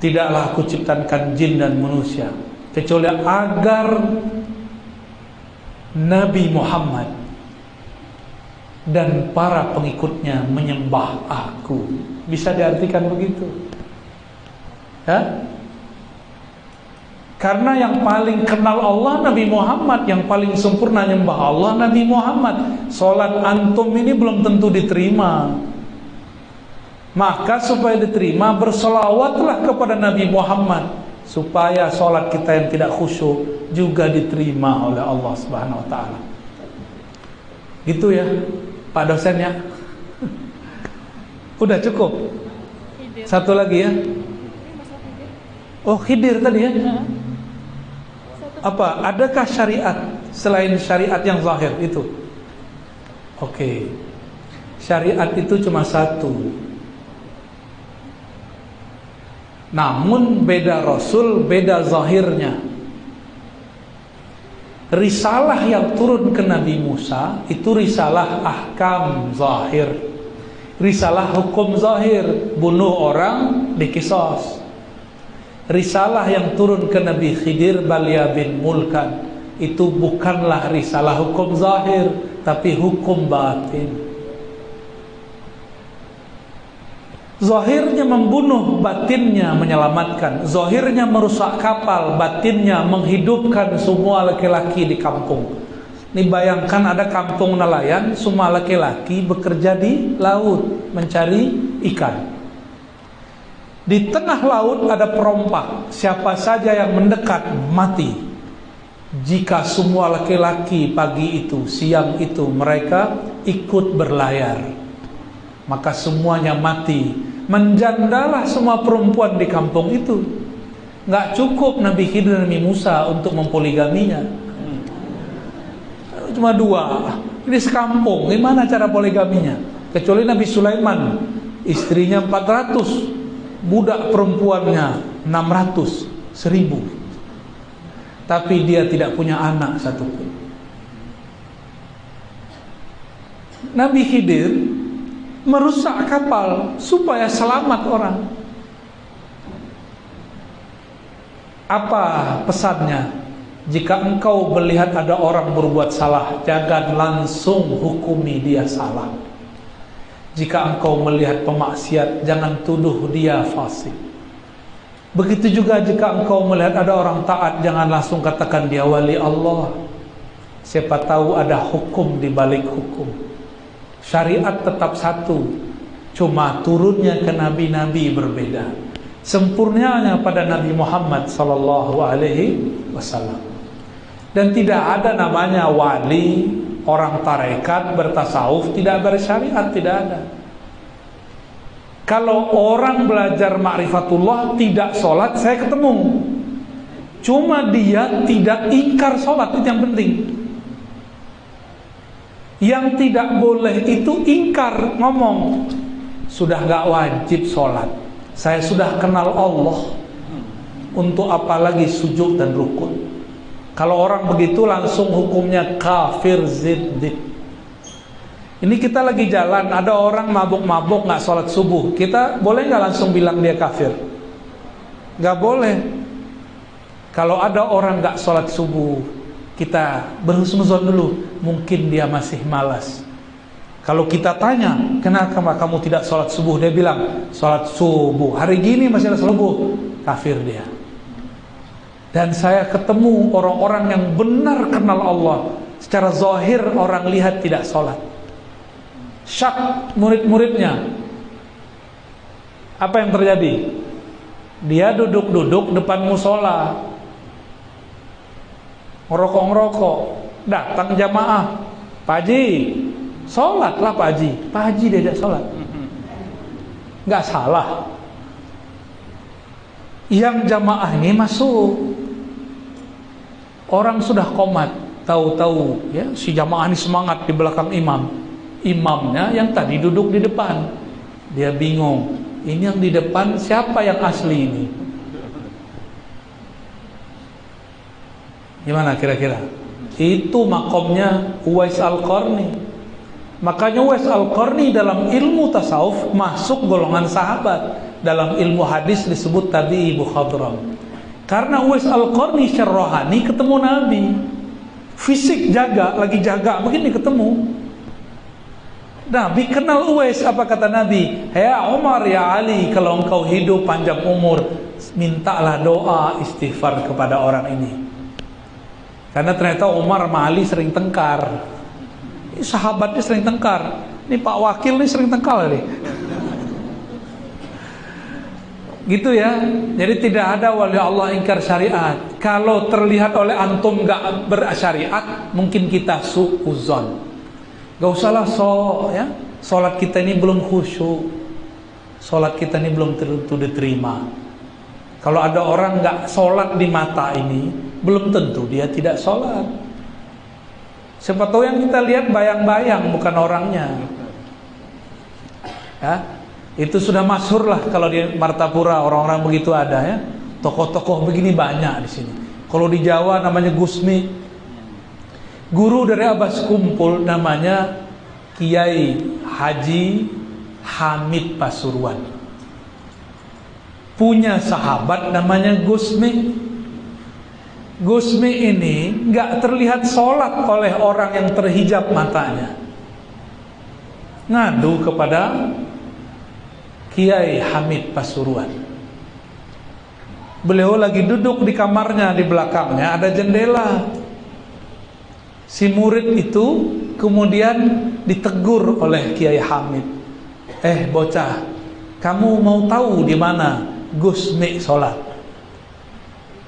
Tidaklah aku ciptakan jin dan manusia kecuali agar Nabi Muhammad dan para pengikutnya menyembah aku. Bisa diartikan begitu, ya? Karena yang paling kenal Allah Nabi Muhammad, yang paling sempurna nyembah Allah Nabi Muhammad. Salat antum ini belum tentu diterima. Maka supaya diterima, bersolawatlah kepada Nabi Muhammad, supaya salat kita yang tidak khusyuk juga diterima oleh Allah Subhanahu wa taala. Gitu ya, Pak dosen ya. Udah cukup. Satu lagi ya. Oh, Khidir tadi ya. Apa? Adakah syariat selain syariat yang zahir itu? Oke. Syariat itu cuma satu. Namun beda Rasul, beda zahirnya. Risalah yang turun ke Nabi Musa itu risalah ahkam zahir. Risalah hukum zahir, bunuh orang dikisos. Risalah yang turun ke Nabi Khidir Balya bin Mulkan itu bukanlah risalah hukum zahir, tapi hukum batin. Zahirnya membunuh, batinnya menyelamatkan. Zahirnya merusak kapal, batinnya menghidupkan semua laki-laki di kampung. Ini bayangkan ada kampung nelayan, semua laki-laki bekerja di laut mencari ikan. Di tengah laut ada perompak. Siapa saja yang mendekat mati. Jika semua laki-laki pagi itu, siang itu mereka ikut berlayar, maka semuanya mati. Menjandalah semua perempuan di kampung itu. Nggak cukup Nabi Khidir dan Nabi Musa untuk mempoligaminya. Cuma 2. Ini sekampung, gimana cara poligaminya? Kecuali Nabi Sulaiman, istrinya 400, budak perempuannya 600, 1000. Tapi dia tidak punya anak satupun. Nabi Khidir merusak kapal supaya selamat orang. Apa pesannya? Jika engkau melihat ada orang berbuat salah, jangan langsung hukumi dia salah. Jika engkau melihat pemaksiat, jangan tuduh dia fasik. Begitu juga jika engkau melihat ada orang taat, jangan langsung katakan dia wali Allah. Siapa tahu ada hukum di balik hukum. Syariat tetap satu, cuma turunnya ke nabi-nabi berbeda. Sempurnanya pada Nabi Muhammad sallallahu alaihi wasallam. Dan tidak ada namanya wali, orang tarekat, bertasawuf, tidak bersyariat, tidak ada. Kalau orang belajar ma'rifatullah tidak sholat, saya ketemu. Cuma dia tidak ingkar sholat, itu yang penting. Yang tidak boleh itu ingkar, ngomong sudah gak wajib sholat, saya sudah kenal Allah, untuk apa lagi sujud dan rukun. Kalau orang begitu langsung hukumnya kafir ziddiq. Ini kita lagi jalan, ada orang mabuk-mabuk gak sholat subuh, kita boleh gak langsung bilang dia kafir? Gak boleh. Kalau ada orang gak sholat subuh, kita berhusnuzon dulu, mungkin dia masih malas. Kalau kita tanya, kenapa kamu tidak sholat subuh? Dia bilang, sholat subuh, hari gini masih ada subuh, kafir dia. Dan saya ketemu orang-orang yang benar kenal Allah, secara zahir orang lihat tidak sholat. Syak murid-muridnya. Apa yang terjadi? Dia duduk-duduk depan musola, ngerokok-ngerokok. Datang jamaah, Pak Haji, sholatlah Pak Haji. Pak Haji diajak sholat, nggak salah. Yang jamaah ini masuk, orang sudah qomat, tahu-tahu ya si jamaah ini semangat di belakang imam. Imamnya yang tadi duduk di depan, dia bingung, ini yang di depan siapa yang asli ini? Gimana kira-kira? Itu makomnya Uwais Al-Qarni. Makanya Uwais Al-Qarni dalam ilmu tasawuf masuk golongan sahabat. Dalam ilmu hadis disebut tabi'i mukhadram. Karena Uwais Al-Qarni secara rohani ketemu Nabi. Fisik lagi jaga begini ketemu. Nabi kenal Uwais, apa kata Nabi? Ya Umar, ya Ali, kalau engkau hidup panjang umur, mintalah doa istighfar kepada orang ini. Karena ternyata Umar sama Ali sering tengkar. Ini sahabatnya sering tengkar. Ini Pak Wakil nih sering tengkar nih. Gitu ya. Jadi tidak ada wali Allah ingkar syariat. Kalau terlihat oleh antum gak bersyariat, mungkin kita su'uzon. Gak usahlah ya. Sholat kita ini belum khusyuk. Sholat kita ini belum tentu diterima. Kalau ada orang gak sholat di mata ini, belum tentu dia tidak sholat. Siapa tahu yang kita lihat bayang-bayang, bukan orangnya. Ya, itu sudah masyhur lah kalau di Martapura orang-orang begitu ada ya. Tokoh-tokoh begini banyak di sini. Kalau di Jawa namanya Gusmi. Guru dari Abbas Kumpul namanya Kiai Haji Hamid Pasuruan. Punya sahabat namanya Gusmi. Gusmi ini nggak terlihat sholat oleh orang yang terhijab matanya. Ngadu kepada Kiai Hamid Pasuruan. Beliau lagi duduk di kamarnya, di belakangnya ada jendela. Si murid itu kemudian ditegur oleh Kiai Hamid. Bocah, kamu mau tahu di mana Gusmi sholat?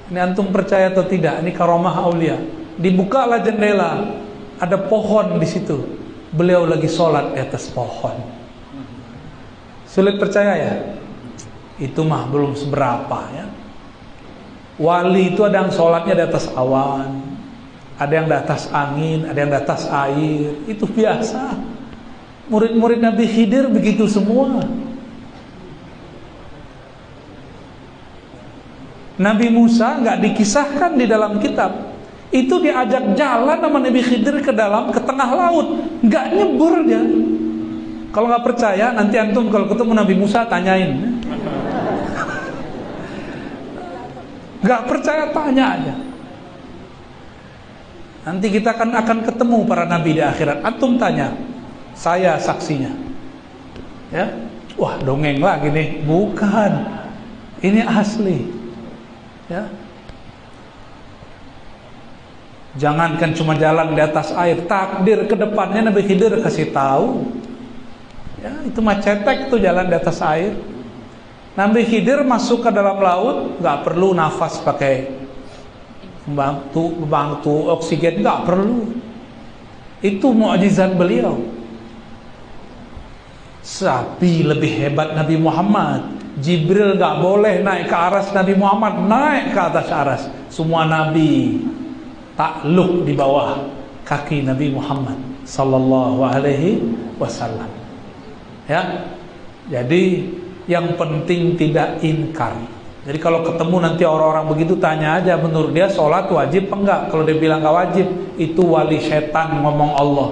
Ini antum percaya atau tidak? Ini karomah aulia. Dibukalah jendela, ada pohon di situ. Beliau lagi sholat di atas pohon. Sulit percaya ya? Itu mah belum seberapa ya. Wali itu ada yang sholatnya di atas awan, ada yang di atas angin, ada yang di atas air. Itu biasa. Murid-murid Nabi Khidir begitu semua. Nabi Musa nggak dikisahkan di dalam kitab. Itu diajak jalan sama Nabi Khidir ke tengah laut, nggak nyebur dia. Kalau nggak percaya, nanti antum kalau ketemu Nabi Musa tanyain. Nggak percaya tanya aja. Nanti kita akan ketemu para nabi di akhirat. Antum tanya, saya saksinya. Ya, wah dongeng lagi nih. Bukan, ini asli. Ya. Jangankan cuma jalan di atas air, takdir ke depannya Nabi Khidir kasih tahu. Ya, itu mah cetek tuh jalan di atas air. Nabi Khidir masuk ke dalam laut, nggak perlu nafas pakai bantu oksigen, nggak perlu. Itu mukjizat beliau. Tapi lebih hebat Nabi Muhammad. Jibril gak boleh naik ke aras Nabi Muhammad, naik ke atas aras. Semua Nabi takluk di bawah kaki Nabi Muhammad sallallahu alaihi wasallam. Ya, jadi yang penting tidak ingkar. Jadi kalau ketemu nanti orang-orang begitu, tanya aja menurut dia sholat wajib apa enggak. Kalau dia bilang gak wajib, itu wali setan ngomong Allah.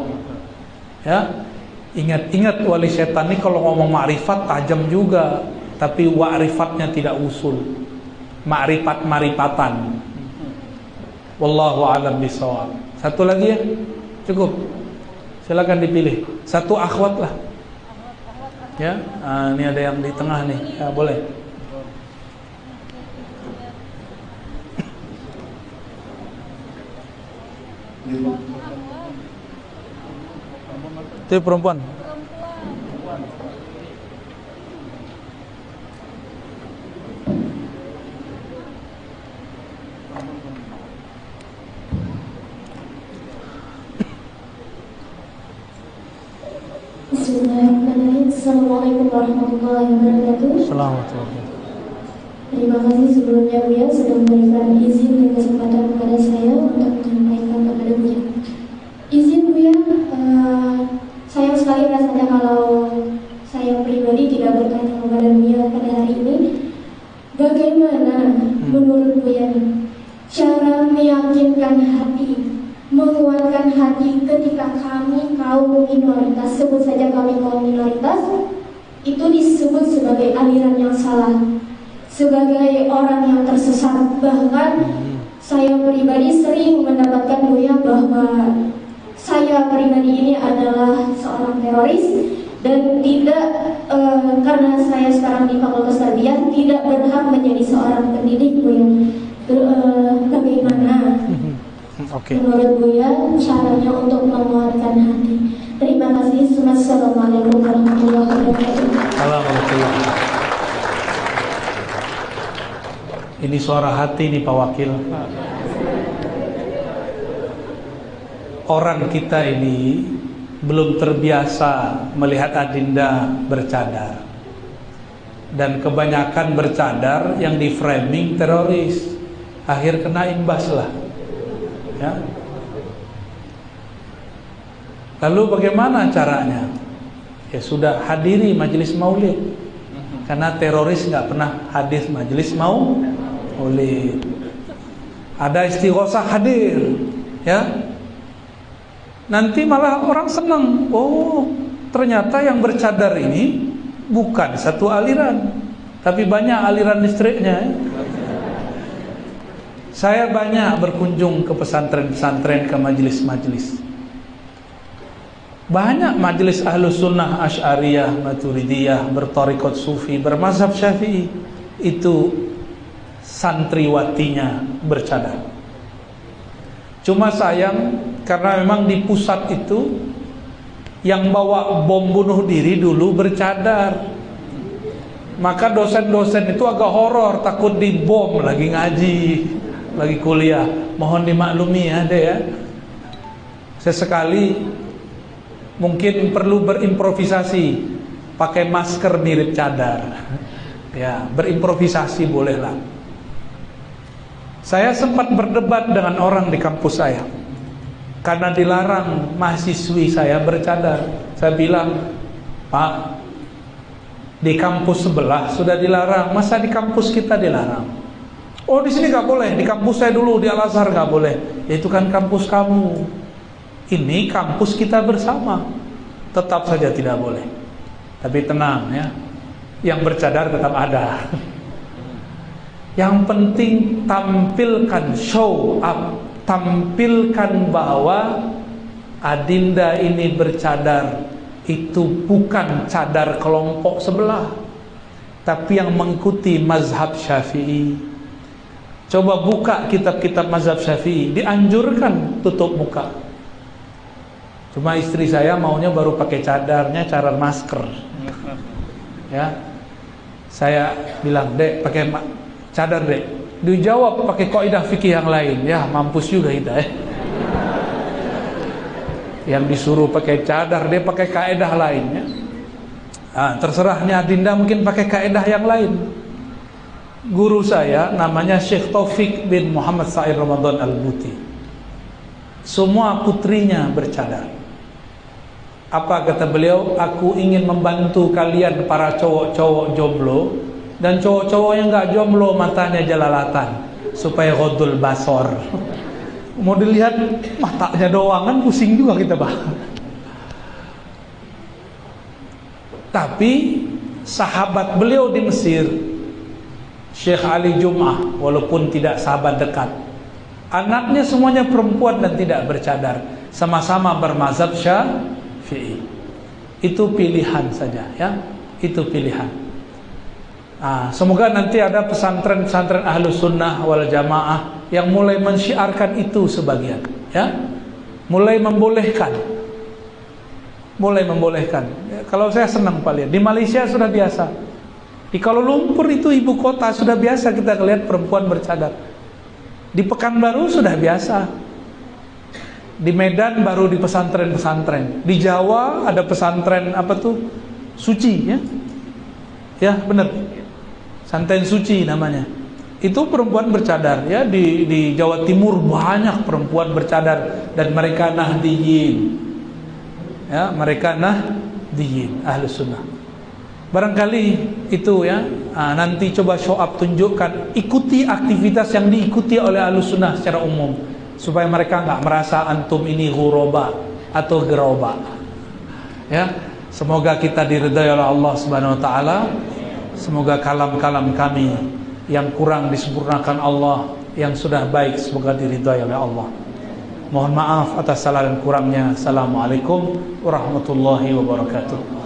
Ya, ingat-ingat wali setan ini kalau ngomong makrifat tajam juga. Tapi wa'rifatnya tidak usul, ma'rifat-marifatan. Wallahu a'lam bishawab. Satu lagi ya, cukup. Silakan dipilih. Satu akhwat lah. Ya, ini ada yang di tengah nih. Ya, boleh. Itu perempuan. Bismillahirrahmanirrahim. Assalamualaikum warahmatullahi wabarakatuh. Assalamualaikum. Terima kasih sebelumnya Buya sudah memberikan izin dan kesempatan kepada saya untuk menyampaikan kepada Buya. Izin Buya, sayang sekali rasanya kalau saya pribadi tidak bertanya kepada Buya pada hari ini. Bagaimana menurut Buya cara meyakinkan hati menguatkan hati ketika kami kaum minoritas, sebut saja kami kaum minoritas, itu disebut sebagai aliran yang salah, sebagai orang yang tersesat. Bahkan saya pribadi sering mendapatkan Buya bahwa saya pribadi ini adalah seorang teroris dan tidak karena saya sekarang di Fakultas Tarbiyah tidak berhak menjadi seorang pendidik, Buya. Bagaimana menurut Buya caranya untuk menguatkan hati? Terima kasih. Assalamualaikum warahmatullahi wabarakatuh. Alhamdulillah. Ini suara hati nih Pak Wakil. Orang kita ini belum terbiasa melihat adinda bercadar, dan kebanyakan bercadar yang di framing teroris, akhir kena imbas lah ya. Lalu bagaimana caranya? Ya sudah, hadiri majelis maulid, karena teroris nggak pernah hadir majelis maulid. Ada istighosah hadir ya. Nanti malah orang senang. Oh, ternyata yang bercadar ini bukan satu aliran, tapi banyak aliran listriknya. Saya banyak berkunjung ke pesantren-pesantren, ke majelis-majelis. Banyak majelis Ahlus Sunnah, Asy'ariyah, Maturidiyah, bertorikot Sufi, bermazhab Syafi'i, itu santriwatinya bercadar. Cuma sayang, karena memang di pusat itu yang bawa bom bunuh diri dulu bercadar. Maka dosen-dosen itu agak horor, takut dibom lagi ngaji, lagi kuliah. Mohon dimaklumi ya, deh ya. Sesekali mungkin perlu berimprovisasi, pakai masker mirip cadar. Ya, berimprovisasi bolehlah. Saya sempat berdebat dengan orang di kampus saya, karena dilarang mahasiswi saya bercadar. Saya bilang, Pak, di kampus sebelah sudah dilarang, masa di kampus kita dilarang? Oh, di sini nggak boleh, di kampus saya dulu di Al-Azhar nggak boleh. Ya, itu kan kampus kamu, ini kampus kita bersama, tetap saja tidak boleh. Tapi tenang ya, yang bercadar tetap ada. Yang penting tampilkan, show up, tampilkan bahwa adinda ini bercadar itu bukan cadar kelompok sebelah, tapi yang mengikuti mazhab Syafi'i. Coba buka kitab-kitab mazhab Syafi'i, dianjurkan tutup muka. Cuma istri saya maunya baru pakai cadarnya, cadar masker. Ya, saya bilang, Dek, pakai cadar Dek. Dijawab pakai kaidah fikih yang lain. Ya, mampus juga kita ya. Yang disuruh pakai cadar, dia pakai kaidah lainnya. Terserahnya adinda mungkin pakai kaidah yang lain. Guru saya namanya Syekh Taufik bin Muhammad Sa'id Ramadan Al-Buti. Semua putrinya bercadar. Apa kata beliau? Aku ingin membantu kalian para cowok-cowok jomblo, dan cowok-cowok yang gak jomblo matanya jelalatan, supaya ghaddul basor. Mau dilihat matanya doang kan pusing juga kita, Pak. Tapi sahabat beliau di Mesir, Syekh Ali Jum'ah, walaupun tidak sahabat dekat, anaknya semuanya perempuan dan tidak bercadar, sama-sama bermazhab Syafi'i. Itu pilihan saja ya, itu pilihan. Semoga nanti ada pesantren-pesantren Ahlus Sunnah wal Jamaah yang mulai mensyiarkan itu sebagian ya, mulai membolehkan. Ya, kalau saya senang Pak lihat di Malaysia sudah biasa, di Kuala Lumpur itu ibu kota sudah biasa kita lihat perempuan bercadar, di Pekanbaru sudah biasa, di Medan baru di pesantren-pesantren, di Jawa ada pesantren apa tuh Suci ya benar, Santen Suci namanya. Itu perempuan bercadar ya, di Jawa Timur banyak perempuan bercadar dan mereka nahdiyin. Ya, mereka nahdiyin, Ahlus Sunnah. Barangkali itu ya, nanti coba show up, tunjukkan, ikuti aktivitas yang diikuti oleh Ahlus Sunnah secara umum. supaya mereka nggak merasa antum ini ghuraba atau geroba. Ya, semoga kita diridhai oleh Allah Subhanahu wa taala. Semoga kalam-kalam kami yang kurang disempurnakan Allah, yang sudah baik semoga diridhai oleh Allah. Mohon maaf atas salah dan kurangnya. Assalamualaikum warahmatullahi wabarakatuh.